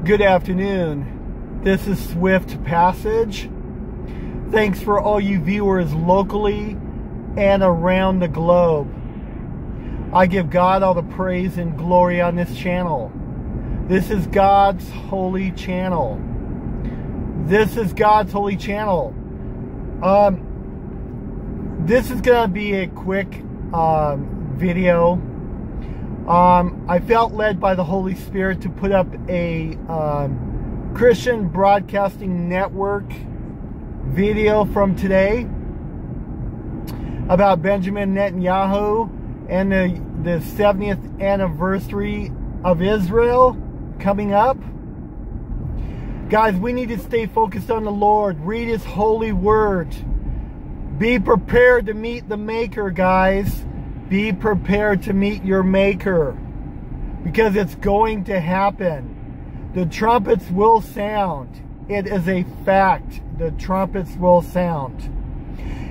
Good afternoon. This is Swift Passage. Thanks for all you viewers locally and around the globe. I give God all the praise and glory on this channel. This is God's holy channel. This is God's holy channel. This is going to be a quick video. I felt led by the Holy Spirit to put up a Christian Broadcasting Network video from today about Benjamin Netanyahu and the 70th anniversary of Israel coming up. Guys, we need to stay focused on the Lord. Read His holy word. Be prepared to meet the Maker, guys. Be prepared to meet your Maker, because it's going to happen. The trumpets will sound. It is a fact. The trumpets will sound.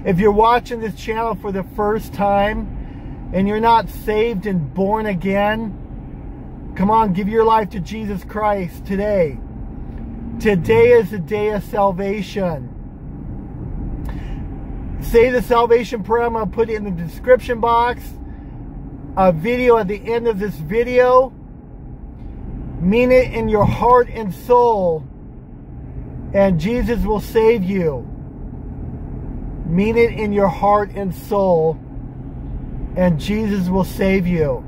If you're watching this channel for the first time and you're not saved and born again, come on, give your life to Jesus Christ today. Today is the day of salvation. Say the salvation prayer. I'm going to put it in the description box. A video at the end of this video. Mean it in your heart and soul, and Jesus will save you. Mean it in your heart and soul, and Jesus will save you.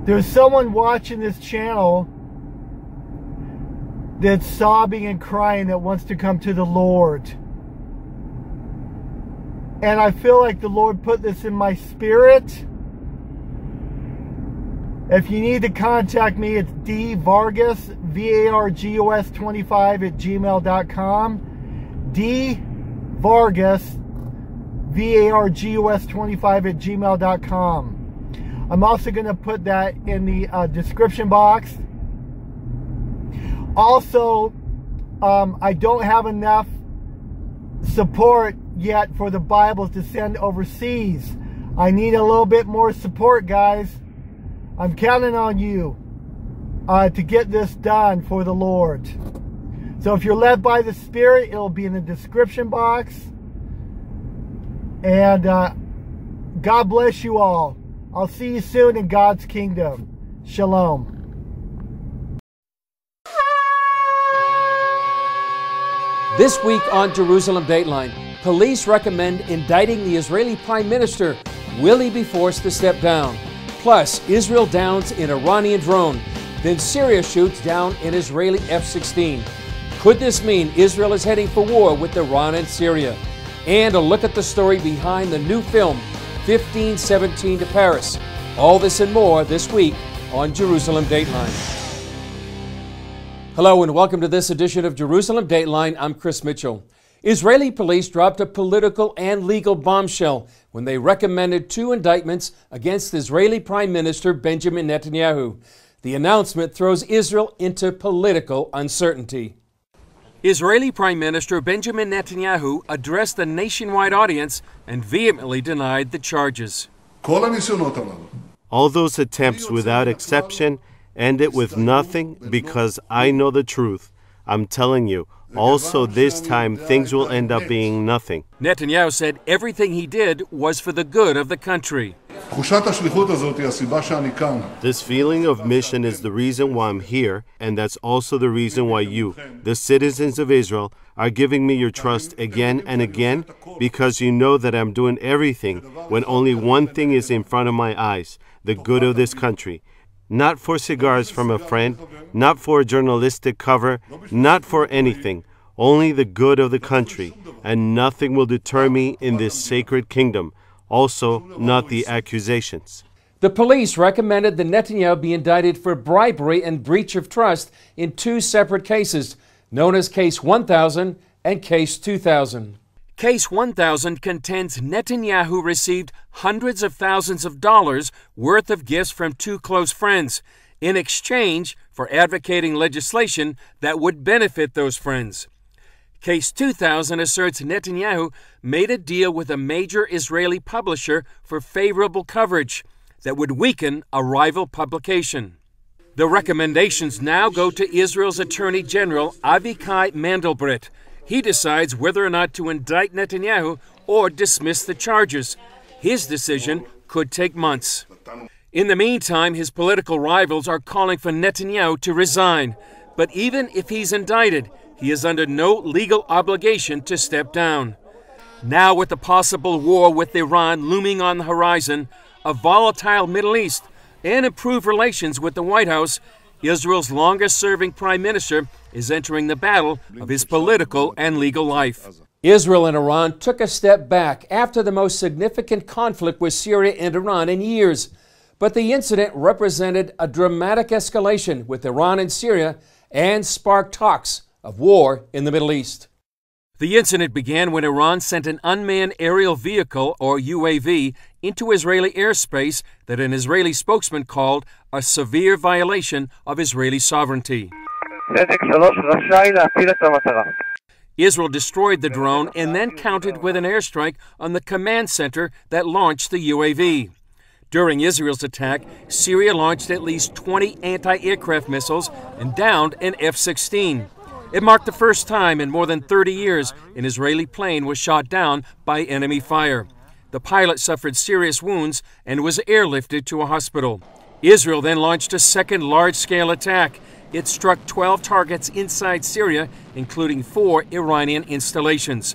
There's someone watching this channel that's sobbing and crying, that wants to come to the Lord. And I feel like the Lord put this in my spirit. If you need to contact me, it's dvargas, V-A-R-G-O-S 25 at gmail.com. dvargas, V-A-R-G-O-S 25 at gmail.com. I'm also going to put that in the description box. Also, I don't have enough support yet for the Bibles to send overseas. I need a little bit more support, guys. I'm counting on you to get this done for the Lord. So if you're led by the Spirit, it'll be in the description box. And God bless you all. I'll see you soon in God's kingdom. Shalom. This week on Jerusalem Dateline, police recommend indicting the Israeli Prime Minister. Will he be forced to step down? Plus, Israel downs an Iranian drone. Then Syria shoots down an Israeli F-16. Could this mean Israel is heading for war with Iran and Syria? And a look at the story behind the new film, 1517 to Paris. All this and more this week on Jerusalem Dateline. Hello and welcome to this edition of Jerusalem Dateline. I'm Chris Mitchell. Israeli police dropped a political and legal bombshell when they recommended 2 indictments against Israeli Prime Minister Benjamin Netanyahu. The announcement throws Israel into political uncertainty. Israeli Prime Minister Benjamin Netanyahu addressed a nationwide audience and vehemently denied the charges. All those attempts without exception ended with nothing, because I know the truth. I'm telling you, also this time things will end up being nothing. Netanyahu said everything he did was for the good of the country. This feeling of mission is the reason why I'm here, and that's also the reason why you, the citizens of Israel, are giving me your trust again and again, because you know that I'm doing everything when only one thing is in front of my eyes, the good of this country. Not for cigars from a friend, not for a journalistic cover, not for anything. Only the good of the country, and nothing will deter me in this sacred kingdom. Also, not the accusations. The police recommended that Netanyahu be indicted for bribery and breach of trust in 2 separate cases, known as Case 1000 and Case 2000. Case 1000 contends Netanyahu received hundreds of thousands of dollars worth of gifts from 2 close friends in exchange for advocating legislation that would benefit those friends. Case 2000 asserts Netanyahu made a deal with a major Israeli publisher for favorable coverage that would weaken a rival publication. The recommendations now go to Israel's Attorney General Avichai Mandelblit. He decides whether or not to indict Netanyahu or dismiss the charges. His decision could take months. In the meantime, his political rivals are calling for Netanyahu to resign. But even if he's indicted, he is under no legal obligation to step down. Now, with the possible war with Iran looming on the horizon, a volatile Middle East, and improved relations with the White House, Israel's longest-serving prime minister is entering the battle of his political and legal life. Israel and Iran took a step back after the most significant conflict with Syria and Iran in years. But the incident represented a dramatic escalation with Iran and Syria and sparked talks of war in the Middle East. The incident began when Iran sent an unmanned aerial vehicle, or UAV, into Israeli airspace that an Israeli spokesman called a severe violation of Israeli sovereignty. Israel destroyed the drone and then countered with an airstrike on the command center that launched the UAV. During Israel's attack, Syria launched at least 20 anti-aircraft missiles and downed an F-16. It marked the first time in more than 30 years an Israeli plane was shot down by enemy fire. The pilot suffered serious wounds and was airlifted to a hospital. Israel then launched a second large-scale attack. It struck 12 targets inside Syria, including 4 Iranian installations.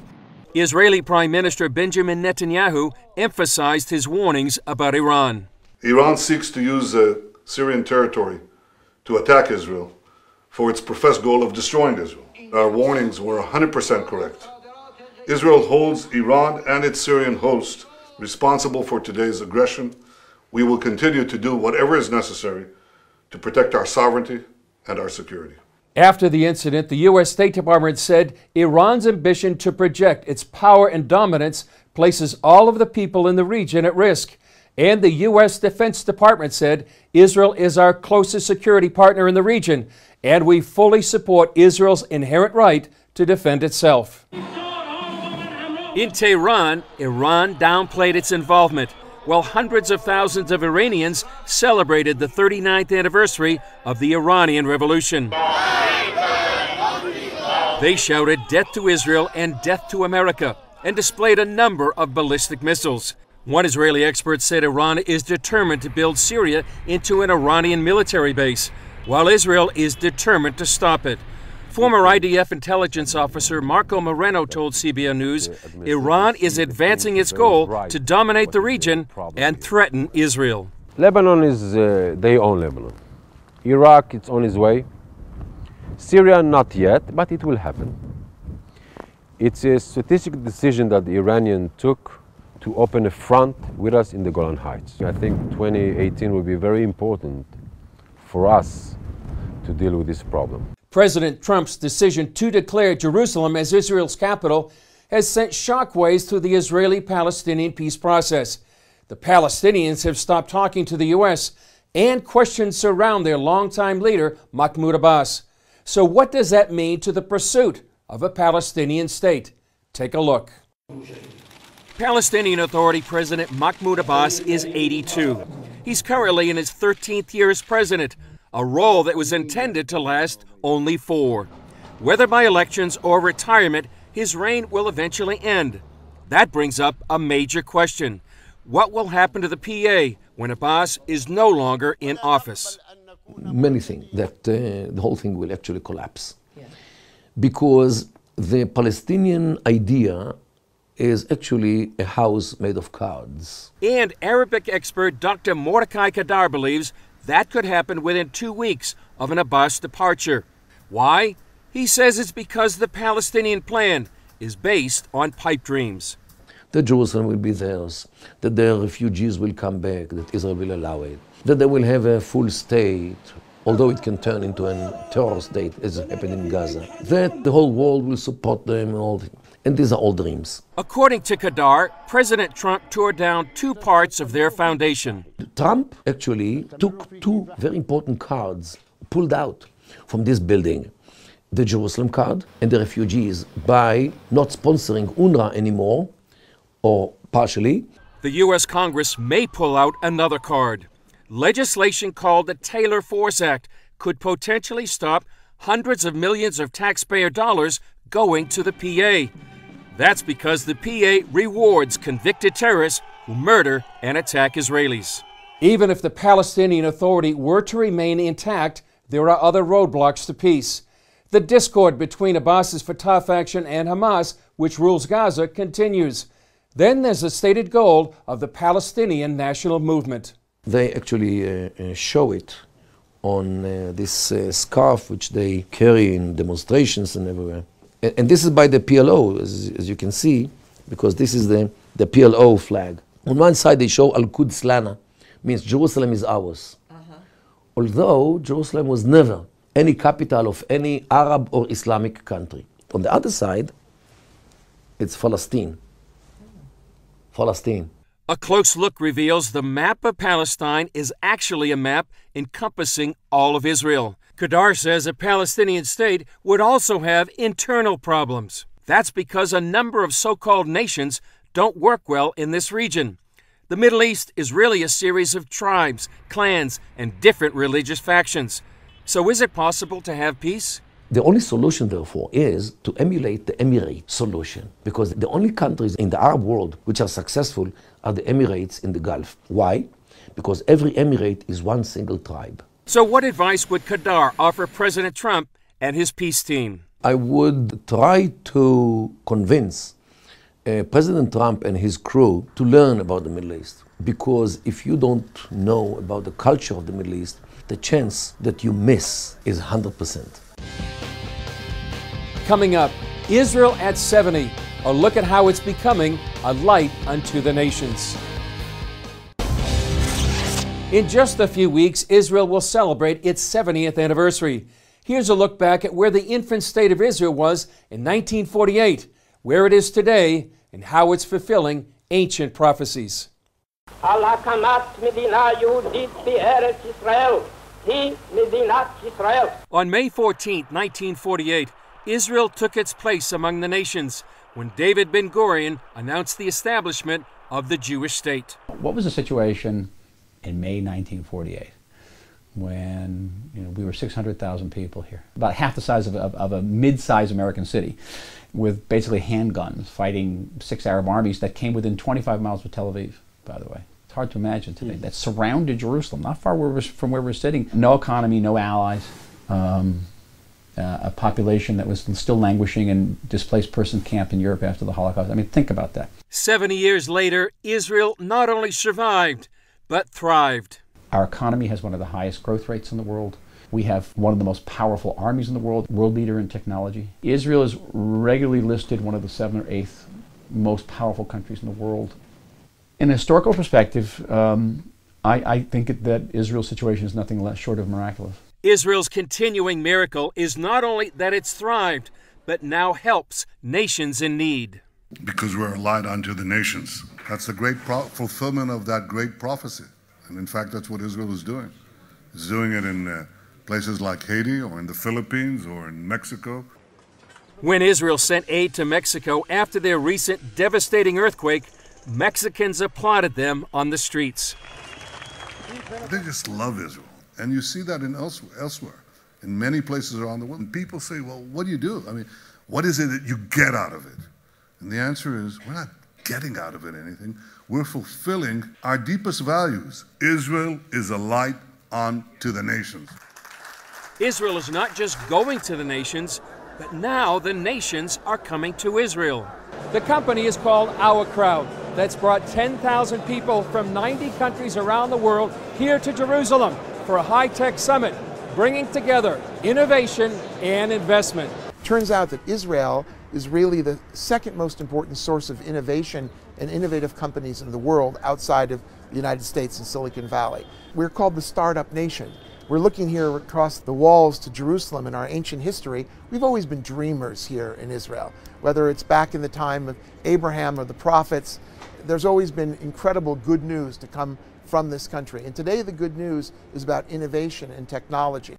Israeli Prime Minister Benjamin Netanyahu emphasized his warnings about Iran. Iran seeks to use Syrian territory to attack Israel for its professed goal of destroying Israel. Our warnings were 100% correct. Israel holds Iran and its Syrian host responsible for today's aggression. We will continue to do whatever is necessary to protect our sovereignty and our security. After the incident, the U.S. State Department said Iran's ambition to project its power and dominance places all of the people in the region at risk. And the U.S. Defense Department said Israel is our closest security partner in the region, and we fully support Israel's inherent right to defend itself. In Tehran, Iran downplayed its involvement, while hundreds of thousands of Iranians celebrated the 39th anniversary of the Iranian Revolution. They shouted "Death to Israel" and "Death to America" and displayed a number of ballistic missiles. One Israeli expert said Iran is determined to build Syria into an Iranian military base, while Israel is determined to stop it. Former IDF intelligence officer Marco Moreno told CBN News Iran is advancing its goal to dominate the region and threaten Israel. Lebanon is their own Lebanon. Iraq, it's on its way. Syria, not yet, but it will happen. It's a strategic decision that the Iranians took to open a front with us in the Golan Heights. I think 2018 will be very important for us to deal with this problem. President Trump's decision to declare Jerusalem as Israel's capital has sent shockwaves through the Israeli-Palestinian peace process. The Palestinians have stopped talking to the U.S., and questions surround their longtime leader, Mahmoud Abbas. So what does that mean to the pursuit of a Palestinian state? Take a look. Palestinian Authority President Mahmoud Abbas is 82. He's currently in his 13th year as president, a role that was intended to last only 4. Whether by elections or retirement, his reign will eventually end. That brings up a major question. What will happen to the PA when Abbas is no longer in office? Many things, that the whole thing will actually collapse. Because the Palestinian idea is actually a house made of cards. And Arabic expert Dr. Mordecai Kadar believes that could happen within 2 weeks of an Abbas departure. Why? He says it's because the Palestinian plan is based on pipe dreams. That Jerusalem will be theirs, that their refugees will come back, that Israel will allow it, that they will have a full state, although it can turn into a terror state as happened in Gaza, that the whole world will support them, and these are all dreams. According to Kadar, President Trump tore down 2 parts of their foundation. Trump actually took 2 very important cards, pulled out from this building, the Jerusalem card and the refugees, by not sponsoring UNRWA anymore, or partially. The U.S. Congress may pull out another card. legislation called the Taylor Force Act could potentially stop hundreds of millions of taxpayer dollars going to the PA. That's because the PA rewards convicted terrorists who murder and attack Israelis. Even if the Palestinian Authority were to remain intact, there are other roadblocks to peace. The discord between Abbas's Fatah faction and Hamas, which rules Gaza, continues. Then there's the stated goal of the Palestinian National Movement. They actually show it on this scarf which they carry in demonstrations and everywhere. And this is by the PLO, as you can see, because this is the PLO flag. On one side they show Al-Quds Lana, means Jerusalem is ours. Although Jerusalem was never any capital of any Arab or Islamic country. On the other side, it's Palestine. Palestine. A close look reveals the map of Palestine is actually a map encompassing all of Israel. Kadar says a Palestinian state would also have internal problems. That's because a number of so-called nations don't work well in this region. The Middle East is really a series of tribes, clans, and different religious factions. So is it possible to have peace? The only solution, therefore, is to emulate the Emirate solution, because the only countries in the Arab world which are successful are the Emirates in the Gulf. Why? Because every Emirate is one single tribe. So what advice would Kadar offer President Trump and his peace team? I would try to convince President Trump and his crew to learn about the Middle East. Because if you don't know about the culture of the Middle East, the chance that you miss is 100%. Coming up, Israel at 70. A look at how it's becoming a light unto the nations. In just a few weeks, Israel will celebrate its 70th anniversary. Here's a look back at where the infant state of Israel was in 1948, where it is today, and how it's fulfilling ancient prophecies. On May 14, 1948, Israel took its place among the nations when David Ben-Gurion announced the establishment of the Jewish state. What was the situation in May 1948 when we were 600,000 people here, about half the size of a mid-sized American city, with basically handguns fighting 6 Arab armies that came within 25 miles of Tel Aviv, by the way. It's hard to imagine today. That surrounded Jerusalem, not far from where we're sitting. No economy, no allies, a population that was still languishing in displaced person camp in Europe after the Holocaust. I mean, think about that. 70 years later, Israel not only survived, but thrived. Our economy has one of the highest growth rates in the world. We have one of the most powerful armies in the world leader in technology. Israel is regularly listed one of the 7th or 8th most powerful countries in the world. In a historical perspective, I think that Israel's situation is nothing less short of miraculous. Israel's continuing miracle is not only that it's thrived, but now helps nations in need. Because we're a light unto the nations. That's the great fulfillment of that great prophecy. And in fact, that's what Israel is doing. It's doing it in places like Haiti or in the Philippines or in Mexico. When Israel sent aid to Mexico after their recent devastating earthquake, Mexicans applauded them on the streets. They just love Israel. And you see that elsewhere, in many places around the world. And people say, well, what do you do? I mean, what is it that you get out of it? And the answer is, we're not getting out of it anything. We're fulfilling our deepest values. Israel is a light unto the nations. Israel is not just going to the nations, but now the nations are coming to Israel. The company is called Our Crowd. That's brought 10,000 people from 90 countries around the world here to Jerusalem for a high-tech summit, bringing together innovation and investment. Turns out that Israel is really the second most important source of innovation and innovative companies in the world outside of the United States and Silicon Valley. We're called the startup nation. We're looking here across the walls to Jerusalem in our ancient history. We've always been dreamers here in Israel, whether it's back in the time of Abraham or the prophets. There's always been incredible good news to come from this country. And today the good news is about innovation and technology.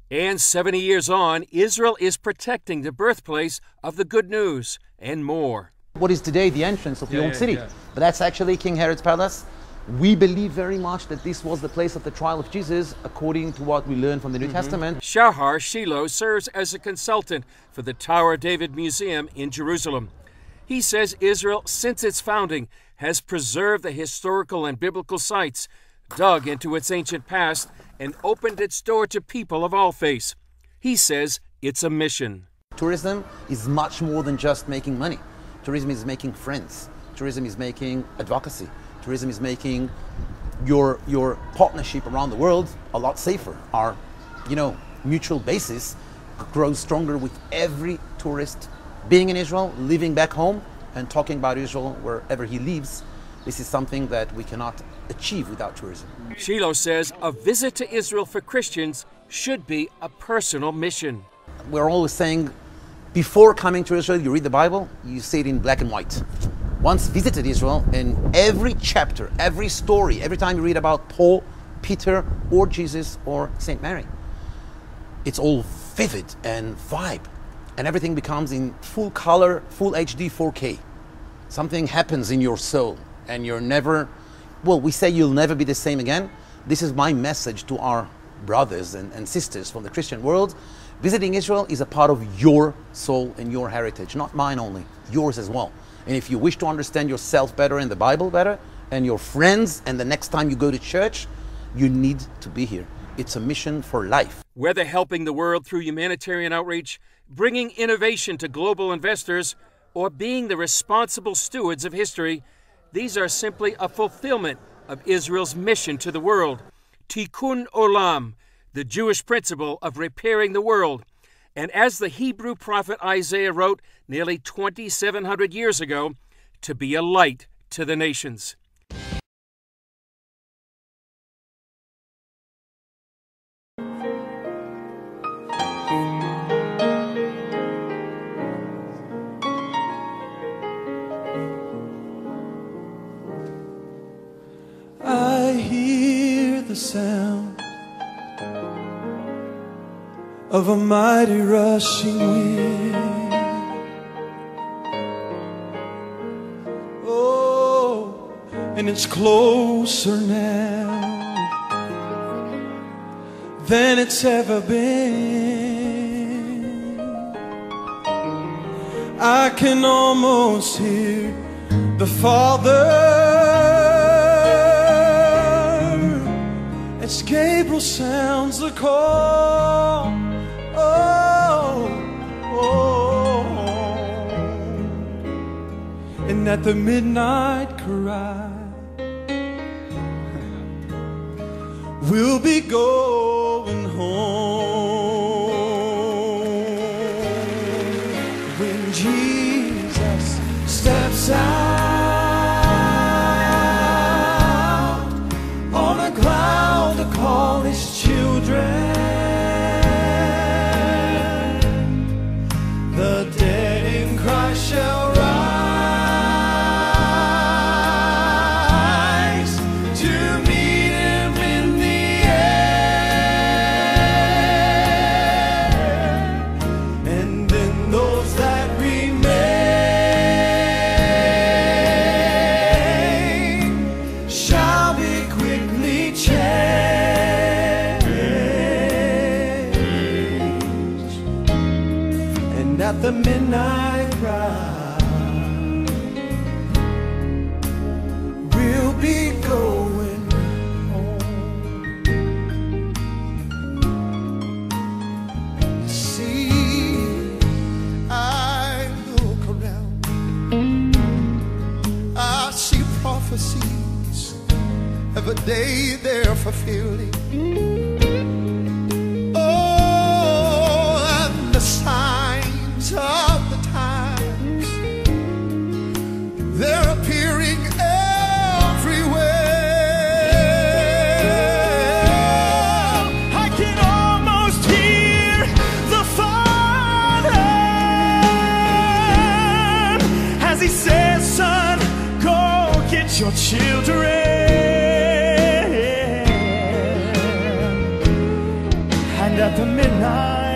And 70 years on, Israel is protecting the birthplace of the good news and more. What is today the entrance of the old city. But that's actually King Herod's palace. We believe very much that this was the place of the trial of Jesus, according to what we learn from the New Testament. Shahar Shiloh serves as a consultant for the Tower of David Museum in Jerusalem. He says Israel, since its founding, has preserved the historical and biblical sites, dug into its ancient past, and opened its door to people of all faiths. He says it's a mission. Tourism is much more than just making money. Tourism is making friends. Tourism is making advocacy. Tourism is making your partnership around the world a lot safer. Our, mutual basis grows stronger with every tourist being in Israel, living back home, and talking about Israel wherever he lives. This is something that we cannot achieve without tourism. Shiloh says a visit to Israel for Christians should be a personal mission. We're always saying, before coming to Israel, you read the Bible, you see it in black and white. Once visited Israel, in every chapter, every story, every time you read about Paul, Peter, or Jesus, or St. Mary, it's all vivid and vibe. And everything becomes in full color, full HD, 4K. Something happens in your soul, and you're never, we say you'll never be the same again. This is my message to our brothers and sisters from the Christian world. Visiting Israel is a part of your soul and your heritage, not mine only, yours as well. And if you wish to understand yourself better and the Bible better, and your friends, and the next time you go to church, you need to be here. It's a mission for life. Whether helping the world through humanitarian outreach, bringing innovation to global investors, or being the responsible stewards of history, these are simply a fulfillment of Israel's mission to the world. Tikkun Olam, the Jewish principle of repairing the world. And as the Hebrew prophet Isaiah wrote nearly 2,700 years ago, to be a light to the nations. I hear the sound of a mighty rushing wind. Oh, and it's closer now than it's ever been. I can almost hear the Father as Gabriel sounds the call. And at the midnight cry, we'll be going home. When Jesus steps out on a cloud to call his children, the dead in Christ shall rise to meet him in the air. And then those that remain shall be quickly changed. And at the midnight cry, we'll be going home. See, I look around, I see prophecies of a day they're fulfilling. Oh, and the signs of the times, they're appearing everywhere. I can almost hear the Father as he says, son, go get your children. And at the midnight